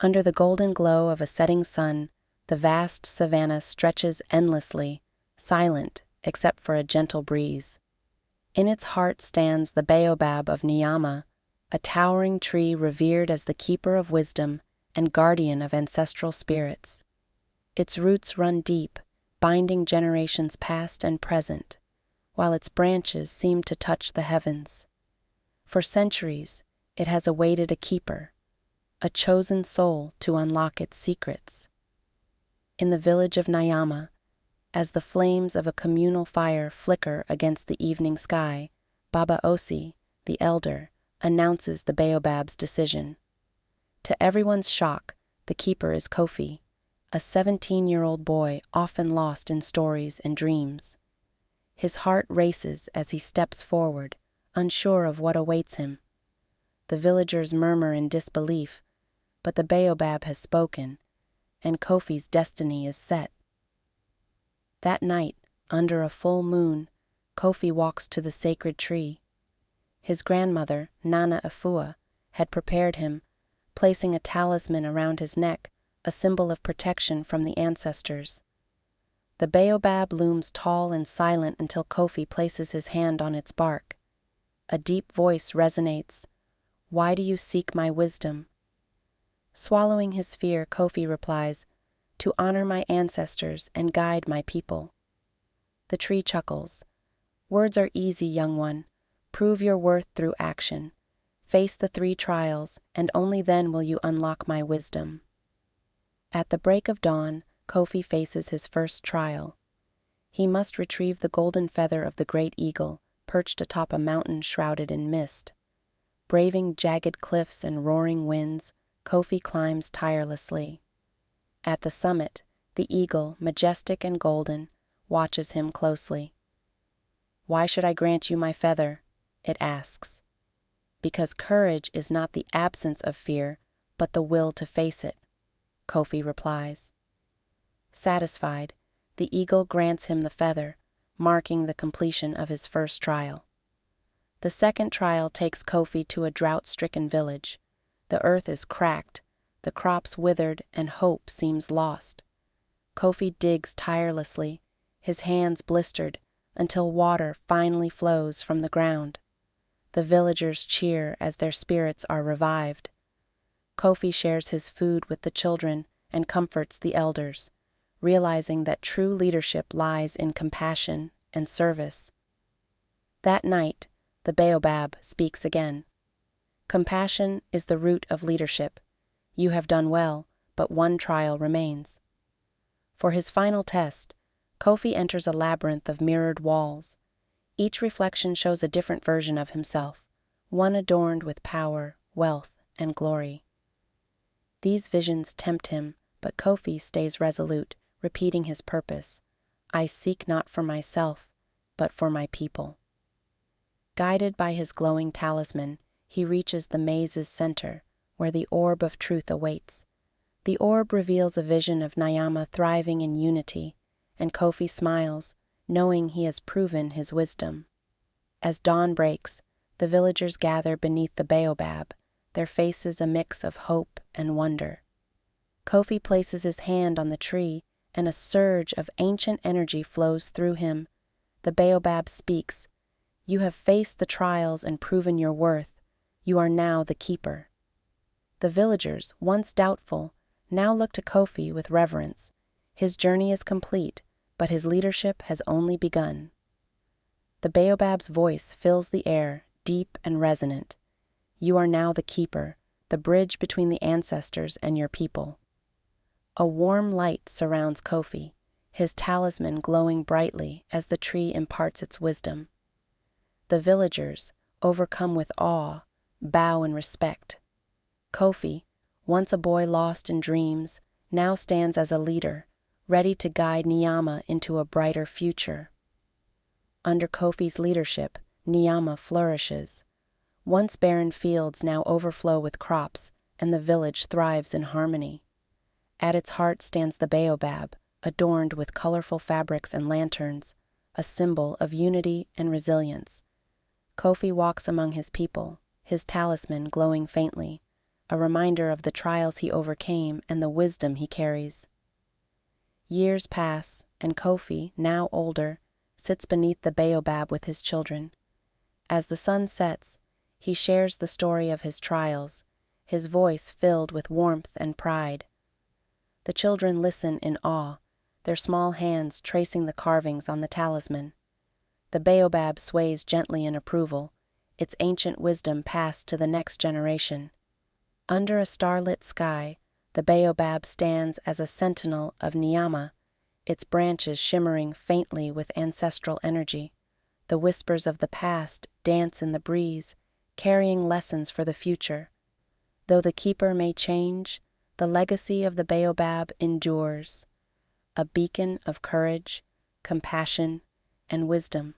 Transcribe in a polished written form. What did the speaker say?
Under the golden glow of a setting sun, the vast savanna stretches endlessly, silent except for a gentle breeze. In its heart stands the Baobab of Nyama, a towering tree revered as the keeper of wisdom and guardian of ancestral spirits. Its roots run deep, binding generations past and present, while its branches seem to touch the heavens. For centuries, it has awaited a keeper, a chosen soul to unlock its secrets. In the village of Nyama, as the flames of a communal fire flicker against the evening sky, Baba Osi, the elder, announces the Baobab's decision. To everyone's shock, the keeper is Kofi, a 17-year-old boy often lost in stories and dreams. His heart races as he steps forward, unsure of what awaits him. The villagers murmur in disbelief, but the Baobab has spoken, and Kofi's destiny is set. That night, under a full moon, Kofi walks to the sacred tree. His grandmother, Nana Afua, had prepared him, placing a talisman around his neck, a symbol of protection from the ancestors. The Baobab looms tall and silent until Kofi places his hand on its bark. A deep voice resonates, "Why do you seek my wisdom?" Swallowing his fear, Kofi replies, "To honor my ancestors and guide my people." The tree chuckles, "Words are easy, young one. Prove your worth through action. Face the 3 trials, and only then will you unlock my wisdom." At the break of dawn, Kofi faces his first trial. He must retrieve the golden feather of the great eagle, perched atop a mountain shrouded in mist. Braving jagged cliffs and roaring winds, Kofi climbs tirelessly. At the summit, the eagle, majestic and golden, watches him closely. "Why should I grant you my feather?" it asks. "Because courage is not the absence of fear, but the will to face it," Kofi replies. Satisfied, the eagle grants him the feather, marking the completion of his first trial. The second trial takes Kofi to a drought-stricken village. The earth is cracked, the crops withered, and hope seems lost. Kofi digs tirelessly, his hands blistered, until water finally flows from the ground. The villagers cheer as their spirits are revived. Kofi shares his food with the children and comforts the elders, realizing that true leadership lies in compassion and service. That night, the Baobab speaks again. "Compassion is the root of leadership. You have done well, but one trial remains." For his final test, Kofi enters a labyrinth of mirrored walls. Each reflection shows a different version of himself, one adorned with power, wealth, and glory. These visions tempt him, but Kofi stays resolute, repeating his purpose: "I seek not for myself, but for my people." Guided by his glowing talisman, he reaches the maze's center, where the orb of truth awaits. The orb reveals a vision of Nyama thriving in unity, and Kofi smiles, knowing he has proven his wisdom. As dawn breaks, the villagers gather beneath the Baobab, their faces a mix of hope and wonder. Kofi places his hand on the tree, and a surge of ancient energy flows through him. The Baobab speaks, "You have faced the trials and proven your worth. You are now the keeper." The villagers, once doubtful, now look to Kofi with reverence. His journey is complete, but his leadership has only begun. The Baobab's voice fills the air, deep and resonant. "You are now the keeper, the bridge between the ancestors and your people." A warm light surrounds Kofi, his talisman glowing brightly as the tree imparts its wisdom. The villagers, overcome with awe, bow in respect. Kofi, once a boy lost in dreams, now stands as a leader, ready to guide Nyama into a brighter future. Under Kofi's leadership, Nyama flourishes. Once barren fields now overflow with crops, and the village thrives in harmony. At its heart stands the Baobab, adorned with colorful fabrics and lanterns, a symbol of unity and resilience. Kofi walks among his people, his talisman glowing faintly, a reminder of the trials he overcame and the wisdom he carries. Years pass, and Kofi, now older, sits beneath the baobab with his children. As the sun sets, he shares the story of his trials, his voice filled with warmth and pride. The children listen in awe, their small hands tracing the carvings on the talisman. The baobab sways gently in approval, its ancient wisdom passed to the next generation. Under a starlit sky, the baobab stands as a sentinel of Nyama, its branches shimmering faintly with ancestral energy. The whispers of the past dance in the breeze, carrying lessons for the future. Though the keeper may change, the legacy of the baobab endures, a beacon of courage, compassion, and wisdom.